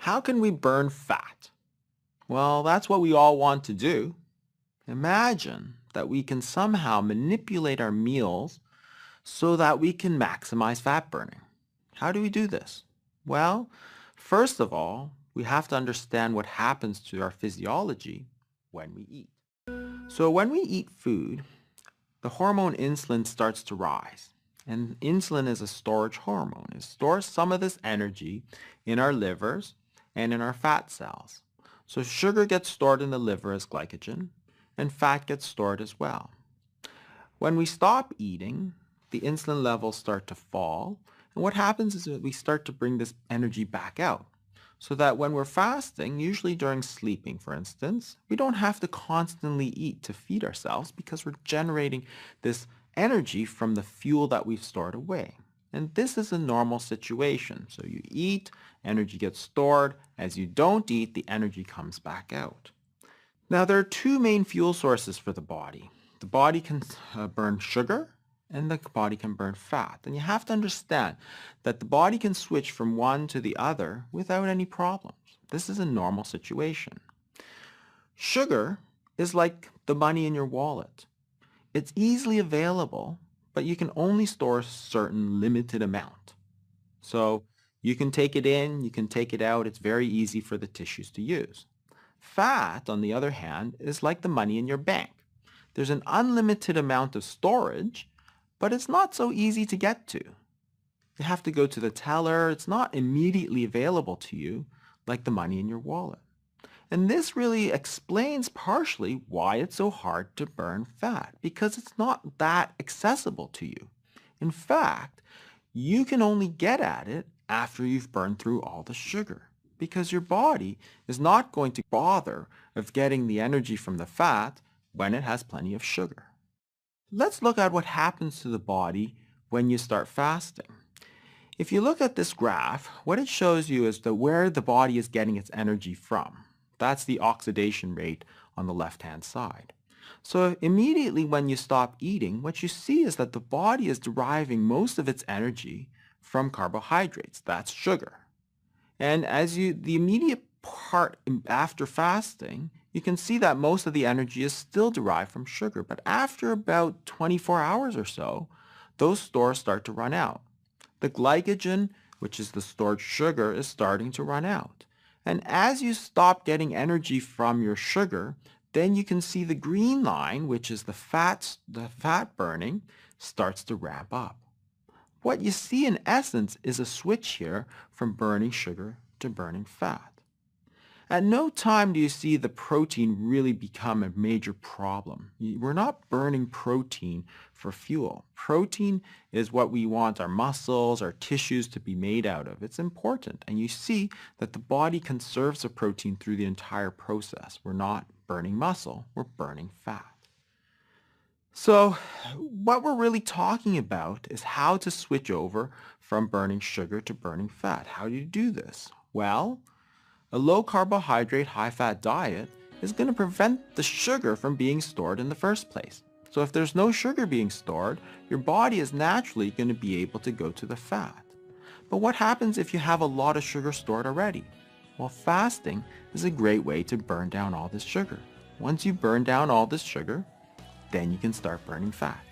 how can we burn fat? Well, that's what we all want to do. Imagine that we can somehow manipulate our meals so that we can maximize fat burning. How do we do this? Well, first of all, we have to understand what happens to our physiology when we eat. So when we eat food, the hormone insulin starts to rise. And insulin is a storage hormone. It stores some of this energy in our livers and in our fat cells. So sugar gets stored in the liver as glycogen, and fat gets stored as well. When we stop eating, the insulin levels start to fall, and what happens is that we start to bring this energy back out. So that when we're fasting, usually during sleeping, for instance, we don't have to constantly eat to feed ourselves because we're generating this energy from the fuel that we've stored away. And this is a normal situation. So you eat, energy gets stored. As you don't eat, the energy comes back out. Now, there are two main fuel sources for the body. The body can burn sugar and the body can burn fat. And you have to understand that the body can switch from one to the other without any problems. This is a normal situation. Sugar is like the money in your wallet. It's easily available, but you can only store a certain limited amount. So you can take it in, you can take it out. It's very easy for the tissues to use. Fat, on the other hand, is like the money in your bank. There's an unlimited amount of storage, but it's not so easy to get to. You have to go to the teller. It's not immediately available to you like the money in your wallet. And this really explains partially why it's so hard to burn fat, because it's not that accessible to you. In fact, you can only get at it after you've burned through all the sugar, because your body is not going to bother of getting the energy from the fat when it has plenty of sugar. Let's look at what happens to the body when you start fasting. If you look at this graph, what it shows you is where the body is getting its energy from. That's the oxidation rate on the left-hand side. So immediately when you stop eating, what you see is that the body is deriving most of its energy from carbohydrates. That's sugar. And the immediate part after fasting, you can see that most of the energy is still derived from sugar. But after about 24 hours or so, those stores start to run out. The glycogen, which is the stored sugar, is starting to run out. And as you stop getting energy from your sugar, then you can see the green line, which is the fat burning, starts to ramp up. What you see in essence is a switch here from burning sugar to burning fat. At no time do you see the protein really become a major problem. We're not burning protein for fuel. Protein is what we want our muscles, our tissues to be made out of. It's important. And you see that the body conserves the protein through the entire process. We're not burning muscle, we're burning fat. So what we're really talking about is how to switch over from burning sugar to burning fat. How do you do this? Well, a low-carbohydrate, high-fat diet is going to prevent the sugar from being stored in the first place. So if there's no sugar being stored, your body is naturally going to be able to go to the fat. But what happens if you have a lot of sugar stored already? Well, fasting is a great way to burn down all this sugar. Once you burn down all this sugar, then you can start burning fat.